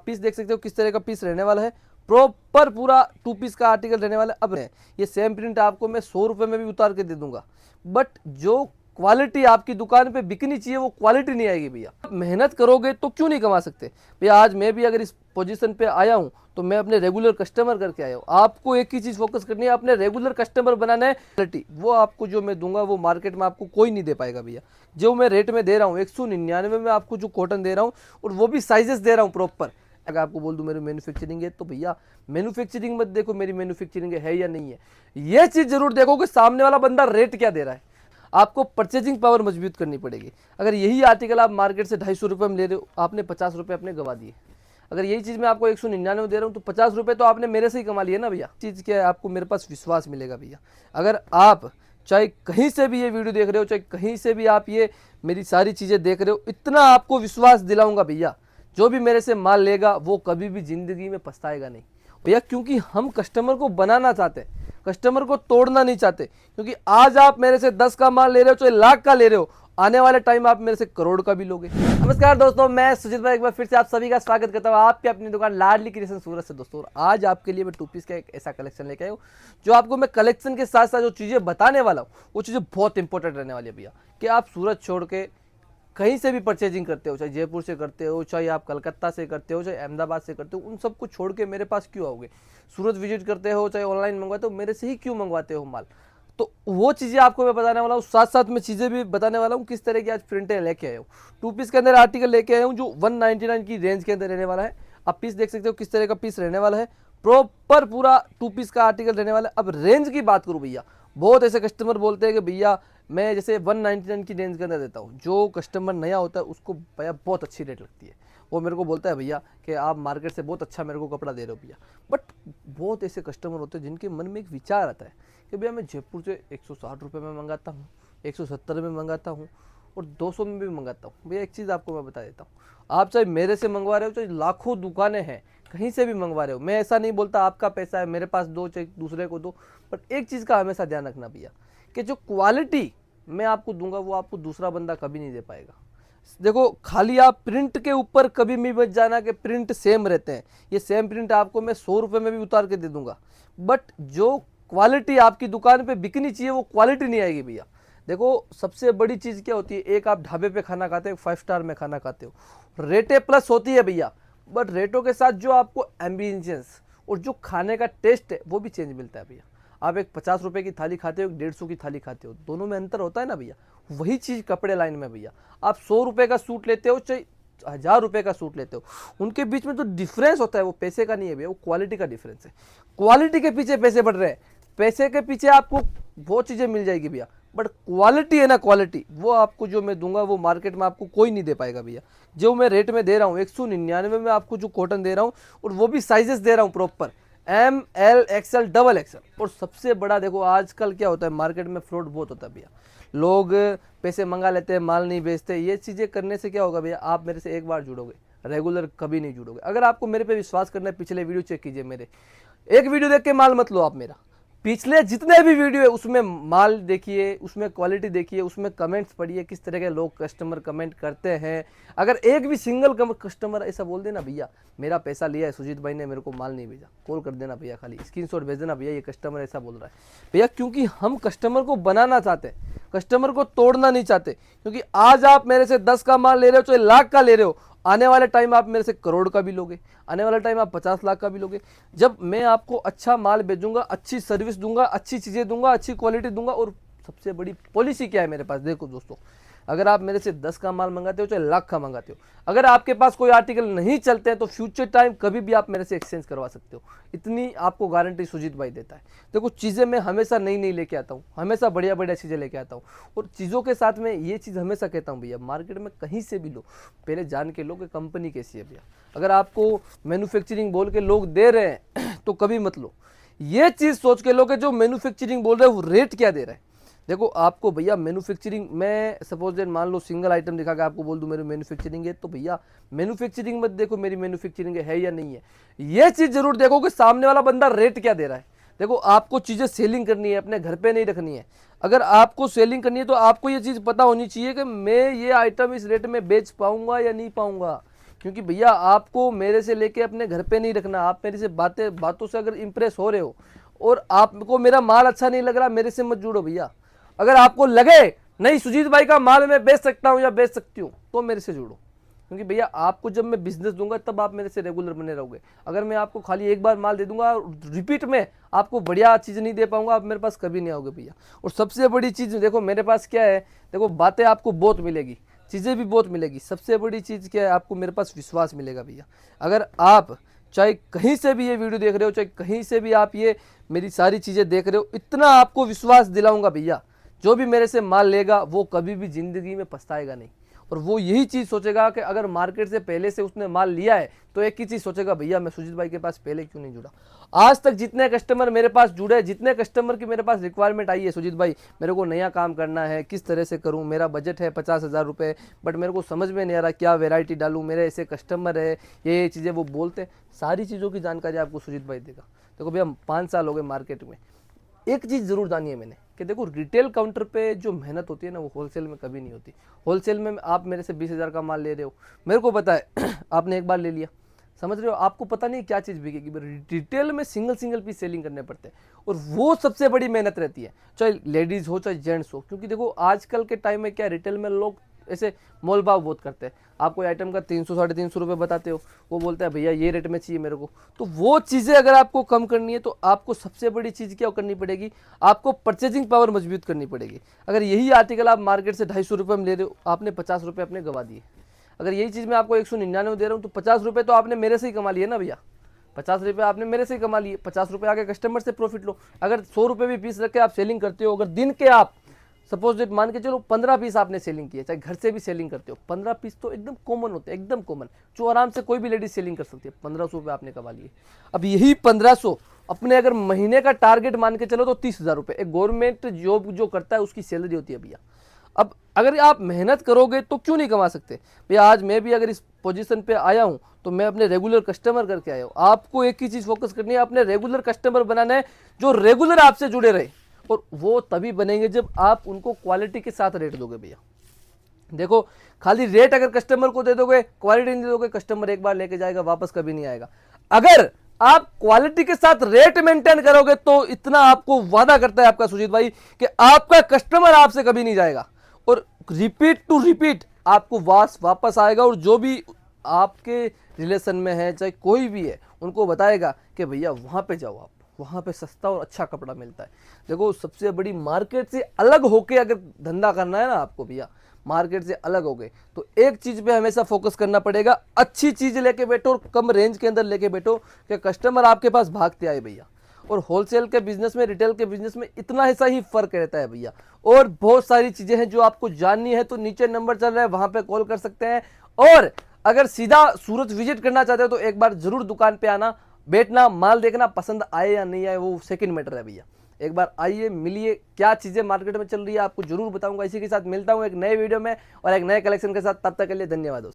Piece देख सकते हो किस तरह का पीस रहने वाला है। प्रॉपर पूरा 2 पीस का आर्टिकल रहने वाला है। अब ये सेम प्रिंट आपको मैं 100 रुपये में भी उतार के दे दूंगा, बट जो क्वालिटी आपकी दुकान पे बिकनी चाहिए वो क्वालिटी नहीं आएगी भैया। मेहनत करोगे तो क्यों नहीं कमा सकते भैया। आज मैं भी अगर इस पोजीशन पे आया हूँ तो मैं अपने रेगुलर कस्टमर करके आया हूँ। आपको एक ही चीज़ फोकस करनी है, अपने रेगुलर कस्टमर बनाना है। क्वालिटी वो आपको जो मैं दूंगा वो मार्केट में आपको कोई नहीं दे पाएगा भैया। जो मैं रेट में दे रहा हूँ 199 में आपको जो कॉटन दे रहा हूँ, और वो भी साइजेस दे रहा हूँ प्रॉपर। अगर आपको बोल दूं मेरी मैन्युफैक्चरिंग है तो भैया मैन्युफैक्चरिंग मत देखो मेरी मैन्युफैक्चरिंग है या नहीं है, ये चीज़ जरूर देखो कि सामने वाला बंदा रेट क्या दे रहा है। आपको परचेजिंग पावर मजबूत करनी पड़ेगी। अगर यही आर्टिकल आप मार्केट से 250 रुपये में ले रहे हो, आपने 50 रुपये अपने गवा दिए। अगर यही चीज़ मैं आपको 199 दे रहा हूँ तो 50 रुपये तो आपने मेरे से ही कमा लिया ना भैया। चीज़ क्या है, आपको मेरे पास विश्वास मिलेगा भैया। अगर आप चाहे कहीं से भी ये वीडियो देख रहे हो, चाहे कहीं से भी आप ये मेरी सारी चीज़ें देख रहे हो, इतना आपको विश्वास दिलाऊंगा भैया, जो भी मेरे से माल लेगा वो कभी भी जिंदगी में पछताएगा नहीं भैया। क्योंकि हम कस्टमर को बनाना चाहते हैं, कस्टमर को तोड़ना नहीं चाहते। क्योंकि आज आप मेरे से 10 का माल ले रहे हो, चाहे लाख का ले रहे हो, आने वाले टाइम आप मेरे से करोड़ का भी लोगे। नमस्कार दोस्तों, मैं सुजीत भाई एक बार फिर से आप सभी का स्वागत करता हूँ आपके अपनी दुकान लाडली क्रिएशन सूरत से। दोस्तों आज आपके लिए मैं 2 पीस का एक ऐसा कलेक्शन लेके आया हूँ, जो आपको मैं कलेक्शन के साथ साथ जो चीज़ें बताने वाला हूँ वो चीज़ें बहुत इंपॉर्टेंट रहने वाली है भैया। कि आप सूरत छोड़ के कहीं से भी परचेजिंग करते हो, चाहे जयपुर से करते हो, चाहे आप कलकत्ता से करते हो, चाहे अहमदाबाद से करते हो, उन सबको छोड़ के मेरे पास क्यों आओगे। सूरत विजिट करते हो, चाहे ऑनलाइन मंगवाते हो, मेरे से ही क्यों मंगवाते हो माल। तो वो चीज़ें आपको मैं बताने वाला हूँ, साथ साथ में चीज़ें भी बताने वाला हूँ किस तरह की आज प्रिंटें लेके आया हूँ। 2 पीस के अंदर आर्टिकल लेके आया हूँ जो 199 की रेंज के अंदर रहने वाला है। आप पीस देख सकते हो किस तरह का पीस रहने वाला है। प्रॉपर पूरा 2 पीस का आर्टिकल रहने वाला है। अब रेंज की बात करूँ भैया, बहुत ऐसे कस्टमर बोलते हैं कि भैया मैं जैसे 199 की रेंज के अंदर देता हूँ। जो कस्टमर नया होता है उसको भैया बहुत अच्छी रेट लगती है, वो मेरे को बोलता है भैया कि आप मार्केट से बहुत अच्छा मेरे को कपड़ा दे रहे हो भैया। बट बहुत ऐसे कस्टमर होते हैं जिनके मन में एक विचार आता है कि भैया मैं जयपुर से 160 रुपये में मंगाता हूँ, 170 में मंगाता हूँ और 200 में भी मंगाता हूँ। भैया एक चीज़ आपको मैं बता देता हूँ, आप चाहे मेरे से मंगवा रहे हो, चाहे लाखों दुकानें हैं कहीं से भी मंगवा रहे हो, मैं ऐसा नहीं बोलता आपका पैसा है मेरे पास दो, चाहे दूसरे को दो। बट एक चीज़ का हमेशा ध्यान रखना भैया कि जो क्वालिटी मैं आपको दूंगा वो आपको दूसरा बंदा कभी नहीं दे पाएगा। देखो खाली आप प्रिंट के ऊपर कभी भी मत जाना कि प्रिंट सेम रहते हैं। ये सेम प्रिंट आपको मैं 100 रुपये में भी उतार के दे दूंगा, बट जो क्वालिटी आपकी दुकान पे बिकनी चाहिए वो क्वालिटी नहीं आएगी भैया। देखो सबसे बड़ी चीज़ क्या होती है, एक आप ढाबे पे खाना खाते हो, 5 स्टार में खाना खाते हो, रेटें प्लस होती है भैया, बट रेटों के साथ जो आपको एम्बियंस और जो खाने का टेस्ट है वो भी चेंज मिलता है भैया। आप एक 50 रुपये की थाली खाते हो, एक 150 की थाली खाते हो, दोनों में अंतर होता है ना भैया। वही चीज़ कपड़े लाइन में भैया, आप 100 रुपये का सूट लेते हो, चाहे 1000 रुपये का सूट लेते हो, उनके बीच में जो डिफरेंस होता है वो पैसे का नहीं है भैया, वो क्वालिटी का डिफरेंस है। क्वालिटी के पीछे पैसे बढ़ रहे हैं, पैसे के पीछे आपको बहुत चीज़ें मिल जाएगी भैया, बट क्वालिटी है ना, क्वालिटी वो आपको जो मैं दूंगा वो मार्केट में आपको कोई नहीं दे पाएगा भैया। जो मैं रेट में दे रहा हूँ 199 में आपको जो कॉटन दे रहा हूँ, और वो भी साइजेस दे रहा हूँ proper M, L, XL, double XL। और सबसे बड़ा देखो आजकल क्या होता है, मार्केट में फ्रॉड बहुत होता है भैया। लोग पैसे मंगा लेते हैं, माल नहीं बेचते। ये चीज़ें करने से क्या होगा भैया, आप मेरे से एक बार जुड़ोगे, रेगुलर कभी नहीं जुड़ोगे। अगर आपको मेरे पे विश्वास करना है, पिछले वीडियो चेक कीजिए मेरे, एक वीडियो देख के माल मत लो आप मेरा, पिछले जितने भी वीडियो है उसमें माल देखिए, उसमें क्वालिटी देखिए, उसमें कमेंट्स पढ़िए किस तरह के लोग कस्टमर कमेंट करते हैं। अगर एक भी सिंगल कस्टमर ऐसा बोल देना भैया मेरा पैसा लिया है सुजीत भाई ने, मेरे को माल नहीं भेजा, कॉल कर देना भैया, खाली स्क्रीनशॉट भेज देना भैया ये कस्टमर ऐसा बोल रहा है भैया। क्योंकि हम कस्टमर को बनाना चाहते हैं, कस्टमर को तोड़ना नहीं चाहते। क्योंकि आज आप मेरे से 10 का माल ले रहे हो, चाहे लाख का ले रहे हो, आने वाले टाइम आप मेरे से करोड़ का भी लोगे, आने वाले टाइम आप 50 लाख का भी लोगे। जब मैं आपको अच्छा माल भेजूंगा, अच्छी सर्विस दूंगा, अच्छी चीज़ें दूंगा, अच्छी क्वालिटी दूंगा। और सबसे बड़ी पॉलिसी क्या है मेरे पास, देखो दोस्तों, अगर आप मेरे से 10 का माल मंगाते हो, चाहे लाख का मंगाते हो, अगर आपके पास कोई आर्टिकल नहीं चलते हैं तो फ्यूचर टाइम कभी भी आप मेरे से एक्सचेंज करवा सकते हो, इतनी आपको गारंटी सुजीत भाई देता है। देखो चीज़ें मैं हमेशा नई नई लेके आता हूँ, हमेशा बढ़िया बढ़िया चीज़ें लेके आता हूँ। और चीज़ों के साथ में ये चीज़ हमेशा कहता हूँ भैया, मार्केट में कहीं से भी लो, पहले जान के लो कि कंपनी कैसी है भैया। अगर आपको मैन्युफैक्चरिंग बोल के लोग दे रहे हैं तो कभी मत लो, ये चीज़ सोच के लो कि जो मैन्युफैक्चरिंग बोल रहे हैं वो रेट क्या दे रहा है। देखो आपको भैया मैन्युफैक्चरिंग, मैं सपोज दैट मान लो सिंगल आइटम दिखा के आपको बोल दूं मेरी मैन्युफैक्चरिंग है, तो भैया मैन्युफैक्चरिंग मत देखो मेरी मैन्युफैक्चरिंग है या नहीं है, ये चीज़ जरूर देखो कि सामने वाला बंदा रेट क्या दे रहा है। देखो आपको चीज़ें सेलिंग करनी है, अपने घर पे नहीं रखनी है। अगर आपको सेलिंग करनी है तो आपको ये चीज़ पता होनी चाहिए कि मैं ये आइटम इस रेट में बेच पाऊंगा या नहीं पाऊंगा। क्योंकि भैया आपको मेरे से लेके अपने घर पे नहीं रखना, आप मेरे से बातों से अगर इंप्रेस हो रहे हो और आपको मेरा माल अच्छा नहीं लग रहा, मेरे से मत जुड़ो भैया। अगर आपको लगे नहीं सुजीत भाई का माल मैं बेच सकता हूँ या बेच सकती हूँ तो मेरे से जुड़ो, क्योंकि भैया आपको जब मैं बिजनेस दूंगा तब आप मेरे से रेगुलर बने रहोगे। अगर मैं आपको खाली एक बार माल दे दूंगा रिपीट में आपको बढ़िया चीज़ नहीं दे पाऊंगा, आप मेरे पास कभी नहीं आओगे भैया। और सबसे बड़ी चीज़ देखो मेरे पास क्या है, देखो बातें आपको बहुत मिलेगी, चीज़ें भी बहुत मिलेगी, सबसे बड़ी चीज़ क्या है, आपको मेरे पास विश्वास मिलेगा भैया। अगर आप चाहे कहीं से भी ये वीडियो देख रहे हो, चाहे कहीं से भी आप ये मेरी सारी चीज़ें देख रहे हो, इतना आपको विश्वास दिलाऊंगा भैया, जो भी मेरे से माल लेगा वो कभी भी ज़िंदगी में पछताएगा नहीं। और वो यही चीज़ सोचेगा कि अगर मार्केट से पहले से उसने माल लिया है तो एक ही चीज़ सोचेगा, भैया मैं सुजीत भाई के पास पहले क्यों नहीं जुड़ा। आज तक जितने कस्टमर मेरे पास जुड़े, जितने कस्टमर की मेरे पास रिक्वायरमेंट आई है, सुजीत भाई मेरे को नया काम करना है, किस तरह से करूं, मेरा बजट है 50,000 रुपये, बट मेरे को समझ में नहीं आ रहा क्या वैरायटी डालूं, मेरे ऐसे कस्टमर है, ये चीज़ें वो बोलते हैं, सारी चीज़ों की जानकारी आपको सुजीत भाई देगा। देखो भैया 5 साल हो गए मार्केट में, एक चीज़ ज़रूर जानी है मैंने कि देखो रिटेल काउंटर पे जो मेहनत होती है ना वो होलसेल में कभी नहीं होती। होलसेल में आप मेरे से 20,000 का माल ले रहे हो, मेरे को पता है आपने एक बार ले लिया, समझ रहे हो, आपको पता नहीं क्या चीज़ बिकेगी। रिटेल में सिंगल पीस सेलिंग करने पड़ते हैं और वो सबसे बड़ी मेहनत रहती है, चाहे लेडीज़ हो चाहे जेंट्स हो। क्योंकि देखो आजकल के टाइम में क्या रिटेल में लोग ऐसे मोल भाव बहुत करते हैं, आप कोई आइटम का 300 साढ़े 300 रुपये बताते हो, वो बोलते हैं भैया ये रेट में चाहिए मेरे को। तो वो चीज़ें अगर आपको कम करनी है तो आपको सबसे बड़ी चीज़ क्या करनी पड़ेगी, आपको परचेजिंग पावर मजबूत करनी पड़ेगी। अगर यही आर्टिकल आप मार्केट से 250 रुपये में ले रहे हो, आपने 50 रुपये अपने गवा दिए। अगर यही चीज़ मैं आपको 199 दे रहा हूँ तो 50 रुपये तो आपने मेरे से ही कमा लिए ना भैया, 50 रुपये आपने मेरे से ही कमा लिए, 50 रुपये आगे कस्टमर से प्रॉफिट लो। अगर 100 रुपये भी पीस रख के आप सेलिंग करते हो, अगर दिन के आप सपोज डेट मान के चलो 15 पीस आपने सेलिंग किया, चाहे घर से भी सेलिंग करते हो, 15 पीस तो एकदम कॉमन होते हैं, एकदम कॉमन, जो आराम से कोई भी लेडीज सेलिंग कर सकती है। 1500 रुपये आपने कमा लिए। अब यही 1500 अपने अगर महीने का टारगेट मान के चलो तो 30,000 रुपये एक गवर्नमेंट जॉब जो करता है उसकी सैलरी होती है भैया। अब अगर आप मेहनत करोगे तो क्यों नहीं कमा सकते भैया। आज मैं भी अगर इस पोजीशन पे आया हूं तो मैं अपने रेगुलर कस्टमर करके आया हूं। आपको एक ही चीज फोकस करनी है, अपने रेगुलर कस्टमर बनाना है जो रेगुलर आपसे जुड़े रहे, और वो तभी बनेंगे जब आप उनको क्वालिटी के साथ रेट दोगे भैया। देखो खाली रेट अगर कस्टमर को दे दोगे, क्वालिटी नहीं दे दोगे, कस्टमर एक बार लेके जाएगा वापस कभी नहीं आएगा। अगर आप क्वालिटी के साथ रेट मेंटेन करोगे तो इतना आपको वादा करता है आपका सुजीत भाई कि आपका कस्टमर आपसे कभी नहीं जाएगा और रिपीट टू रिपीट आपको वापस आएगा। और जो भी आपके रिलेशन में है चाहे कोई भी है उनको बताएगा कि भैया वहां पे जाओ, आप वहां पे सस्ता और अच्छा कपड़ा मिलता है। देखो सबसे बड़ी मार्केट से अलग होके अगर धंधा करना है ना आपको भैया, मार्केट से अलग हो गए तो एक चीज पे हमेशा फोकस करना पड़ेगा, अच्छी चीज लेके बैठो और कम रेंज के अंदर लेके बैठो कि कस्टमर आपके पास भागते आए भैया। और होलसेल के बिजनेस में, रिटेल के बिजनेस में इतना ऐसा ही फर्क रहता है भैया। और बहुत सारी चीजें हैं जो आपको जाननी है तो नीचे नंबर चल रहा है, वहां पे कॉल कर सकते हैं। और अगर सीधा सूरत विजिट करना चाहते हो तो एक बार जरूर दुकान पे आना, बैठना, माल देखना, पसंद आए या नहीं आए वो सेकंड मैटर है भैया। एक बार आइए, मिलिए, क्या चीजें मार्केट में चल रही है आपको जरूर बताऊंगा। इसी के साथ मिलता हूं एक नए वीडियो में और एक नए कलेक्शन के साथ। तब तक के लिए धन्यवाद दोस्तों।